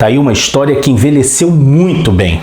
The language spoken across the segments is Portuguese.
Tá aí uma história que envelheceu muito bem.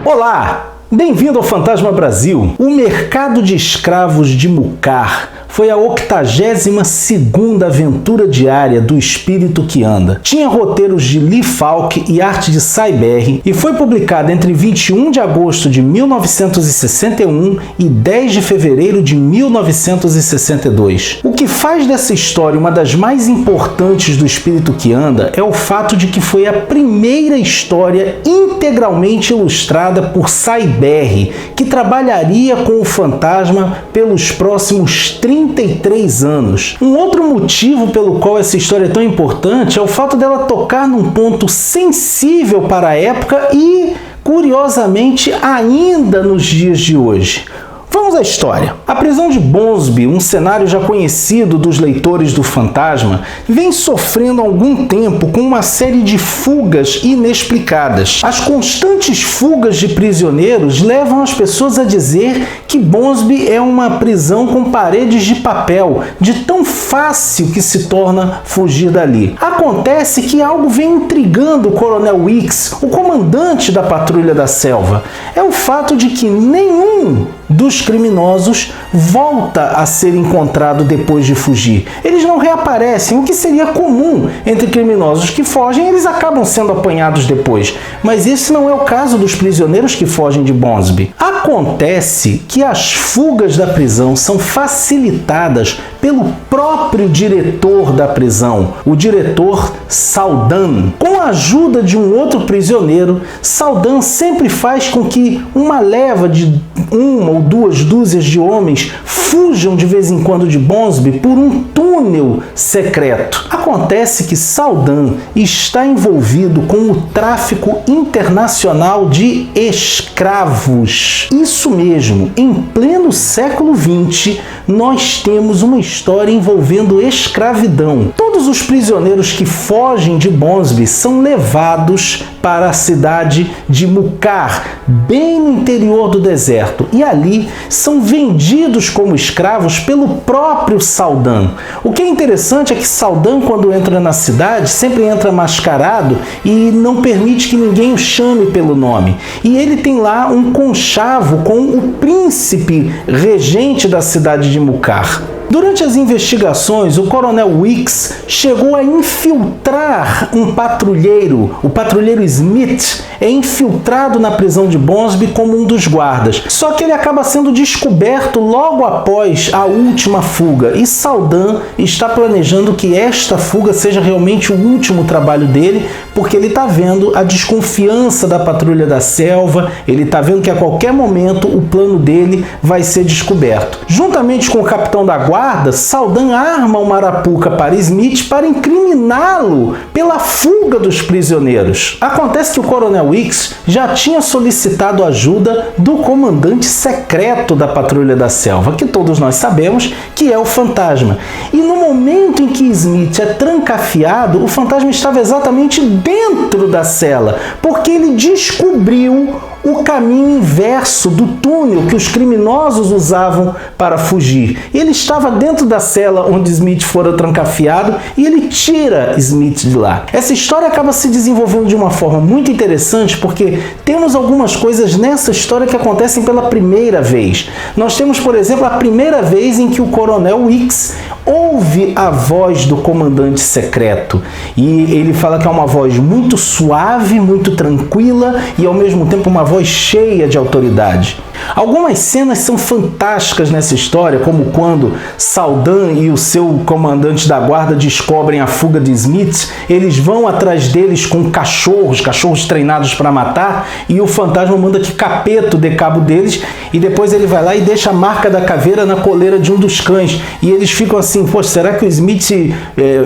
Olá! Bem-vindo ao Fantasma Brasil. O mercado de escravos de Mucar foi a 82ª aventura diária do Espírito que Anda. Tinha roteiros de Lee Falk e arte de Cy Berry e foi publicada entre 21 de agosto de 1961 e 10 de fevereiro de 1962. O que faz dessa história uma das mais importantes do Espírito que Anda é o fato de que foi a primeira história integralmente ilustrada por Cy Berry, que trabalharia com o fantasma pelos próximos 33 anos. Um outro motivo pelo qual essa história é tão importante é o fato dela tocar num ponto sensível para a época e, curiosamente, ainda nos dias de hoje. Vamos à história. A prisão de Bonsby, um cenário já conhecido dos leitores do Fantasma, vem sofrendo há algum tempo com uma série de fugas inexplicadas. As constantes fugas de prisioneiros levam as pessoas a dizer que Bonsby é uma prisão com paredes de papel, de tão fácil que se torna fugir dali. Acontece que algo vem intrigando o Coronel Weeks, o comandante da Patrulha da Selva. É o fato de que nenhum dos criminosos volta a ser encontrado depois de fugir. Eles não reaparecem, o que seria comum entre criminosos que fogem, eles acabam sendo apanhados depois. Mas esse não é o caso dos prisioneiros que fogem de Bonsby. Acontece que as fugas da prisão são facilitadas pelo próprio diretor da prisão, o diretor Saldan. Com a ajuda de um outro prisioneiro, Saldan sempre faz com que uma leva de uma ou duas dúzias de homens fujam de vez em quando de Bonsby por um túnel secreto. Acontece que Saldan está envolvido com o tráfico internacional de escravos. Isso mesmo, em pleno século XX, nós temos uma história envolvendo escravidão. Todos os prisioneiros que fogem de Bonsby são levados para a cidade de Mucar, bem no interior do deserto, e ali são vendidos como escravos pelo próprio Saldan. O que é interessante é que Saldan, quando entra na cidade, sempre entra mascarado e não permite que ninguém o chame pelo nome. E ele tem lá um conchavo com o príncipe regente da cidade de Mucar. Durante as investigações, o Coronel Weeks chegou a infiltrar um patrulheiro. O patrulheiro Smith é infiltrado na prisão de Bonsby como um dos guardas. Só que ele acaba sendo descoberto logo após a última fuga. E Saldan está planejando que esta fuga seja realmente o último trabalho dele, porque ele está vendo a desconfiança da Patrulha da Selva, ele está vendo que a qualquer momento o plano dele vai ser descoberto. Juntamente com o capitão da guarda, Saldan arma uma arapuca para Smith para incriminá-lo pela fuga dos prisioneiros. Acontece que o Coronel Weeks já tinha solicitado ajuda do comandante secreto da Patrulha da Selva, que todos nós sabemos que é o Fantasma. E no momento em que Smith é trancafiado, o Fantasma estava exatamente dentro da cela, porque ele descobriu o caminho inverso do túnel que os criminosos usavam para fugir. Ele estava dentro da cela onde Smith fora trancafiado e ele tira Smith de lá. Essa história acaba se desenvolvendo de uma forma muito interessante porque temos algumas coisas nessa história que acontecem pela primeira vez. Nós temos, por exemplo, a primeira vez em que o Coronel Weeks ouve a voz do comandante secreto e ele fala que é uma voz muito suave, muito tranquila e ao mesmo tempo uma voz cheia de autoridade. Algumas cenas são fantásticas nessa história, como quando Saldan e o seu comandante da guarda descobrem a fuga de Smith, eles vão atrás deles com cachorros treinados para matar, e o fantasma manda que Capeto dê cabo deles, e depois ele vai lá e deixa a marca da caveira na coleira de um dos cães, e eles ficam assim assim, poxa, será que o Smith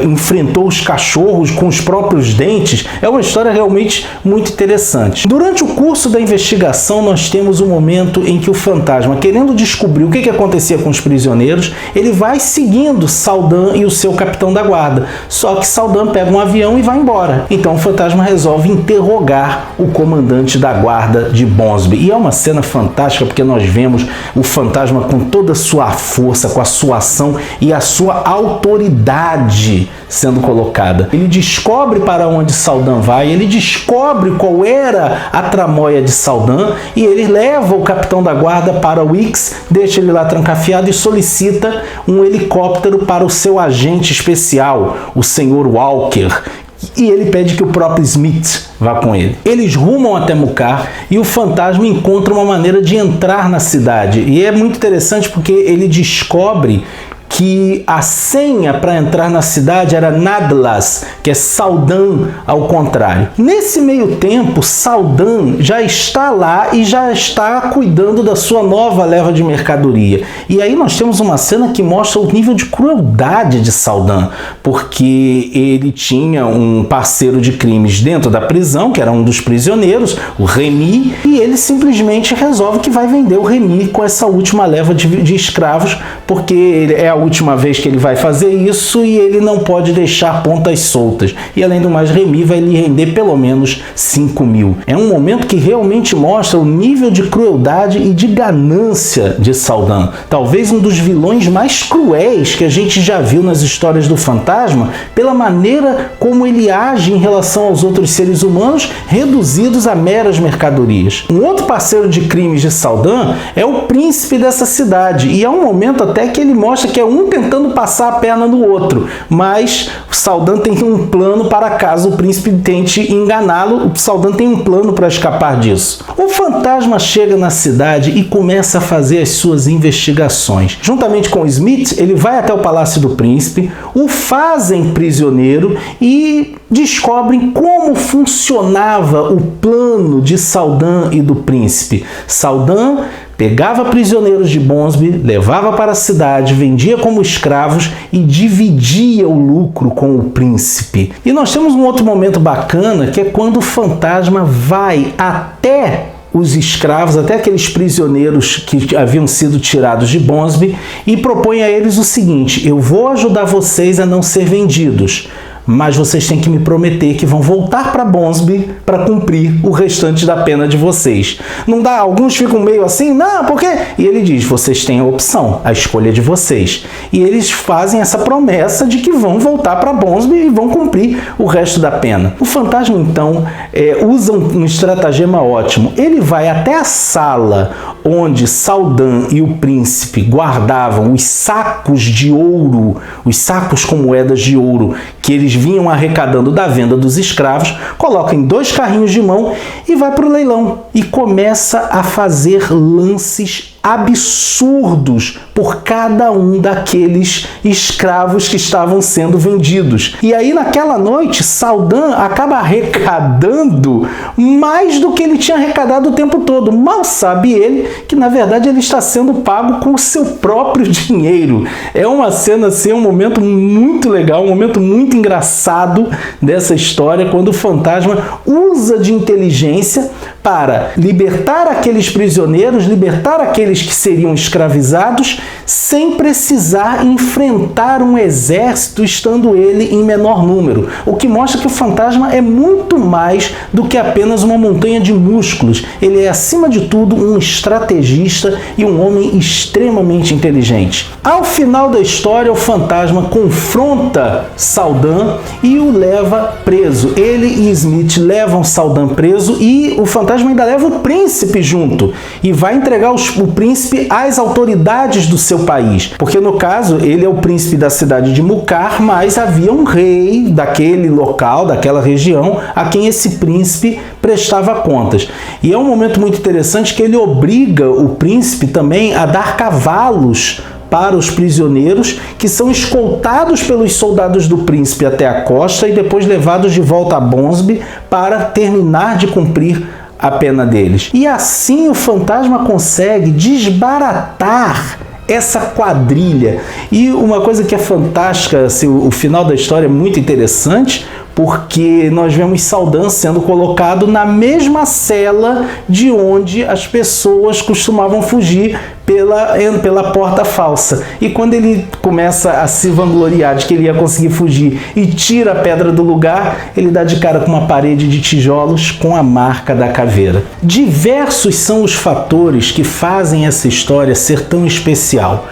enfrentou os cachorros com os próprios dentes? É uma história realmente muito interessante. Durante o curso da investigação, nós temos um momento em que o fantasma, querendo descobrir o que acontecia com os prisioneiros, ele vai seguindo Saldan e o seu capitão da guarda. Só que Saldan pega um avião e vai embora. Então o fantasma resolve interrogar o comandante da guarda de Bonsby. E é uma cena fantástica porque nós vemos o fantasma com toda a sua força, com a sua ação e a sua autoridade sendo colocada. Ele descobre para onde Saldan vai, ele descobre qual era a tramóia de Saldan e ele leva o capitão da guarda para Wix, deixa ele lá trancafiado e solicita um helicóptero para o seu agente especial, o Sr. Walker. E ele pede que o próprio Smith vá com ele. Eles rumam até Mucar e o fantasma encontra uma maneira de entrar na cidade. E é muito interessante porque ele descobre que a senha para entrar na cidade era Nadlas, que é Saldan ao contrário. Nesse meio tempo, Saldan já está lá e já está cuidando da sua nova leva de mercadoria. E aí nós temos uma cena que mostra o nível de crueldade de Saldan, porque ele tinha um parceiro de crimes dentro da prisão, que era um dos prisioneiros, o Remy, e ele simplesmente resolve que vai vender o Remy com essa última leva de escravos, porque é a última vez que ele vai fazer isso e ele não pode deixar pontas soltas. E além do mais, Remy vai lhe render pelo menos 5.000. É um momento que realmente mostra o nível de crueldade e de ganância de Saldan. Talvez um dos vilões mais cruéis que a gente já viu nas histórias do fantasma, pela maneira como ele age em relação aos outros seres humanos, reduzidos a meras mercadorias. Um outro parceiro de crimes de Saldan é o príncipe dessa cidade, e há um momento até que ele mostra que é um tentando passar a perna no outro, mas Saldan tem um plano para caso o príncipe tente enganá-lo, o Saldan tem um plano para escapar disso. O fantasma chega na cidade e começa a fazer as suas investigações. Juntamente com Smith, ele vai até o palácio do príncipe, o fazem prisioneiro e descobrem como funcionava o plano de Saldan e do príncipe. Saldan pegava prisioneiros de Bonsby, levava para a cidade, vendia como escravos e dividia o lucro com o príncipe. E nós temos um outro momento bacana, que é quando o fantasma vai até os escravos, até aqueles prisioneiros que haviam sido tirados de Bonsby, e propõe a eles o seguinte: eu vou ajudar vocês a não ser vendidos, mas vocês têm que me prometer que vão voltar para Bonsby para cumprir o restante da pena de vocês. Não dá? Alguns ficam meio assim, não, por quê? E ele diz, vocês têm a opção, a escolha de vocês. E eles fazem essa promessa de que vão voltar para Bonsby e vão cumprir o resto da pena. O fantasma, então, usa um estratagema ótimo. Ele vai até a sala onde Saldan e o príncipe guardavam os sacos de ouro, os sacos com moedas de ouro que eles vinham arrecadando da venda dos escravos, coloca em 2 carrinhos de mão e vai para o leilão e começa a fazer lances absurdos por cada um daqueles escravos que estavam sendo vendidos. E aí naquela noite Saldan acaba arrecadando mais do que ele tinha arrecadado o tempo todo. Mal sabe ele que na verdade ele está sendo pago com o seu próprio dinheiro. É uma cena assim, um momento muito legal, um momento muito engraçado dessa história, quando o fantasma usa de inteligência para libertar aqueles prisioneiros, libertar aqueles que seriam escravizados, sem precisar enfrentar um exército, estando ele em menor número. O que mostra que o fantasma é muito mais do que apenas uma montanha de músculos. Ele é, acima de tudo, um estrategista e um homem extremamente inteligente. Ao final da história, o fantasma confronta Saldan e o leva preso. Ele e Smith levam Saldan preso e o fantasma ainda leva o príncipe junto e vai entregar o príncipe às autoridades do seu país, porque no caso ele é o príncipe da cidade de Mucar, mas havia um rei daquele local, daquela região, a quem esse príncipe prestava contas. E é um momento muito interessante que ele obriga o príncipe também a dar cavalos para os prisioneiros, que são escoltados pelos soldados do príncipe até a costa e depois levados de volta a Bonsby para terminar de cumprir a pena deles. E assim o fantasma consegue desbaratar essa quadrilha. E uma coisa que é fantástica, assim, o final da história é muito interessante, porque nós vemos Saldan sendo colocado na mesma cela de onde as pessoas costumavam fugir pela porta falsa. E quando ele começa a se vangloriar de que ele ia conseguir fugir e tira a pedra do lugar, ele dá de cara com uma parede de tijolos com a marca da caveira. Diversos são os fatores que fazem essa história ser tão especial.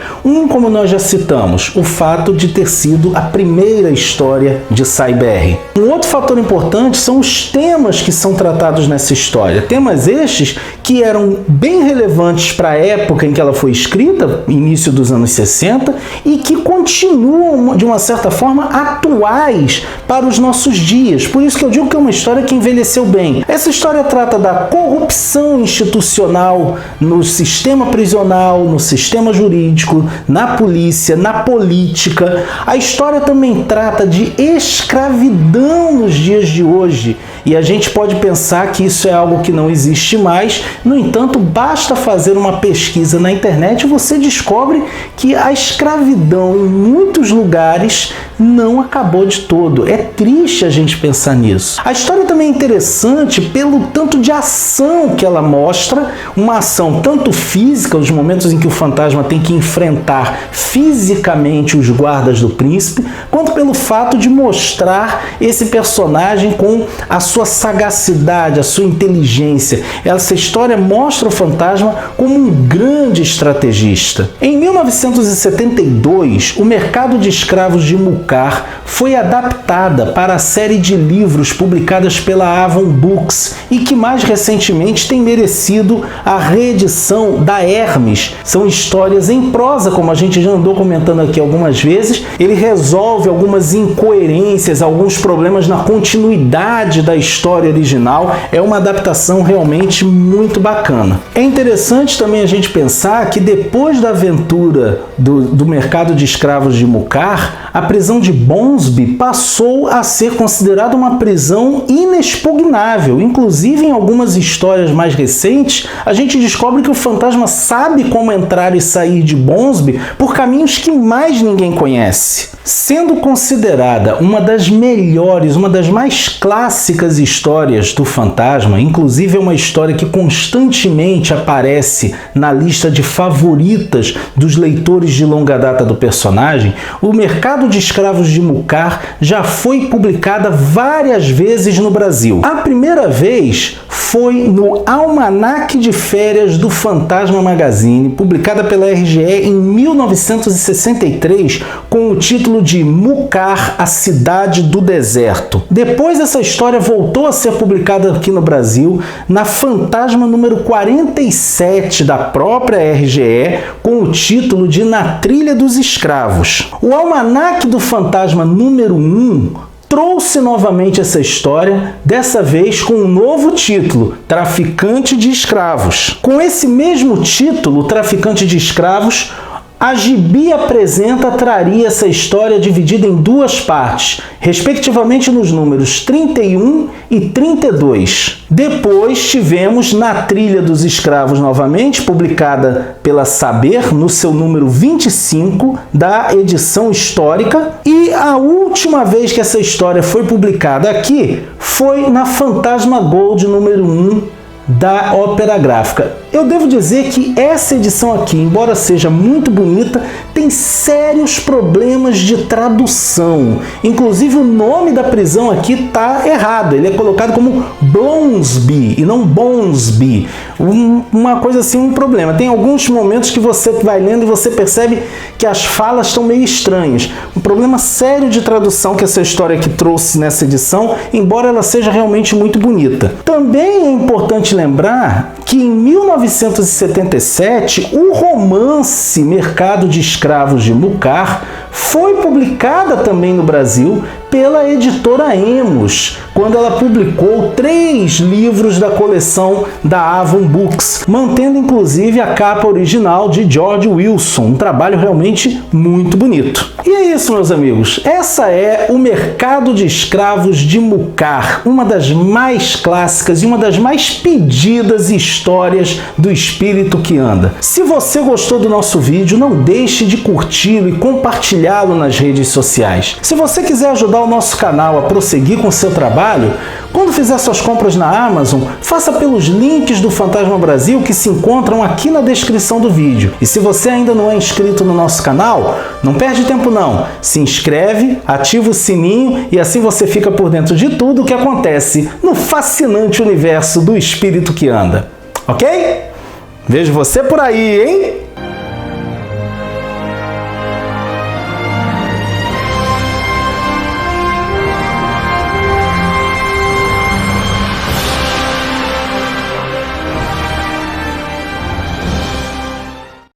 Como nós já citamos, o fato de ter sido a primeira história de Sai-BR. Um outro fator importante são os temas que são tratados nessa história. Temas estes que eram bem relevantes para a época em que ela foi escrita, início dos anos 60, e que continuam, de uma certa forma, atuais para os nossos dias. Por isso que eu digo que é uma história que envelheceu bem. Essa história trata da corrupção institucional no sistema prisional, no sistema jurídico, na polícia, na política. A história também trata de escravidão nos dias de hoje. E a gente pode pensar que isso é algo que não existe mais. No entanto, basta fazer uma pesquisa na internet e você descobre que a escravidão em muitos lugares não acabou de todo. É triste a gente pensar nisso. A história também é interessante pelo tanto de ação que ela mostra, uma ação tanto física, os momentos em que o fantasma tem que enfrentar fisicamente os guardas do príncipe, quanto pelo fato de mostrar esse personagem com a sua sagacidade, a sua inteligência. Essa história mostra o fantasma como um grande estrategista. Em 1972, o mercado de escravos de Mucar foi adaptada para a série de livros publicadas pela Avon Books e que mais recentemente tem merecido a reedição da Hermes. São histórias em prosa, como a gente já andou comentando aqui algumas vezes. Ele resolve algumas incoerências, alguns problemas na continuidade da história original. É uma adaptação realmente muito bacana. É interessante também a gente pensar que depois da aventura do mercado de escravos de Mucar, a prisão de Bonsby passou a ser considerada uma prisão inexpugnável. Inclusive, em algumas histórias mais recentes, a gente descobre que o fantasma sabe como entrar e sair de Bonsby por caminhos que mais ninguém conhece. Sendo considerada uma das melhores, uma das mais clássicas histórias do fantasma, inclusive é uma história que constantemente aparece na lista de favoritas dos leitores de longa data do personagem, o Mercado de Escravos de Mucar já foi publicada várias vezes no Brasil. A primeira vez foi no Almanaque de Férias do Fantasma Magazine, publicada pela RGE em 1963, com o título de Mucar, a Cidade do Deserto. Depois essa história voltou a ser publicada aqui no Brasil, na Fantasma número 47 da própria RGE, com o título de Na Trilha dos Escravos. O Almanaque do Fantasma número 1 trouxe novamente essa história, dessa vez com um novo título, Traficante de Escravos. Com esse mesmo título, Traficante de Escravos, a Gibi Apresenta traria essa história dividida em duas partes, respectivamente nos números 31 e 32. Depois tivemos Na Trilha dos Escravos novamente, publicada pela Saber, no seu número 25 da edição histórica. E a última vez que essa história foi publicada aqui foi na Fantasma Gold número 1 da Ópera Gráfica. Eu devo dizer que essa edição aqui, embora seja muito bonita, tem sérios problemas de tradução. Inclusive o nome da prisão aqui está errado. Ele é colocado como Blonsby e não Bonsby. Uma coisa assim, um problema. Tem alguns momentos que você vai lendo e você percebe que as falas estão meio estranhas. Um problema sério de tradução que essa história aqui trouxe nessa edição, embora ela seja realmente muito bonita. Também é importante lembrar que em 1977, o romance Mercado de Escravos de Mucar foi publicada também no Brasil pela editora Emos, quando ela publicou 3 livros da coleção da Avon Books, mantendo inclusive a capa original de George Wilson, um trabalho realmente muito bonito. E é isso, meus amigos, essa é o Mercado de Escravos de Mucar, uma das mais clássicas e uma das mais pedidas histórias histórias do espírito que anda. Se você gostou do nosso vídeo, não deixe de curti-lo e compartilhá-lo nas redes sociais. Se você quiser ajudar o nosso canal a prosseguir com seu trabalho, quando fizer suas compras na Amazon, faça pelos links do Fantasma Brasil que se encontram aqui na descrição do vídeo. E se você ainda não é inscrito no nosso canal, não perde tempo não. Se inscreve, ativa o sininho e assim você fica por dentro de tudo o que acontece no fascinante universo do espírito que anda. Ok? Vejo você por aí, hein?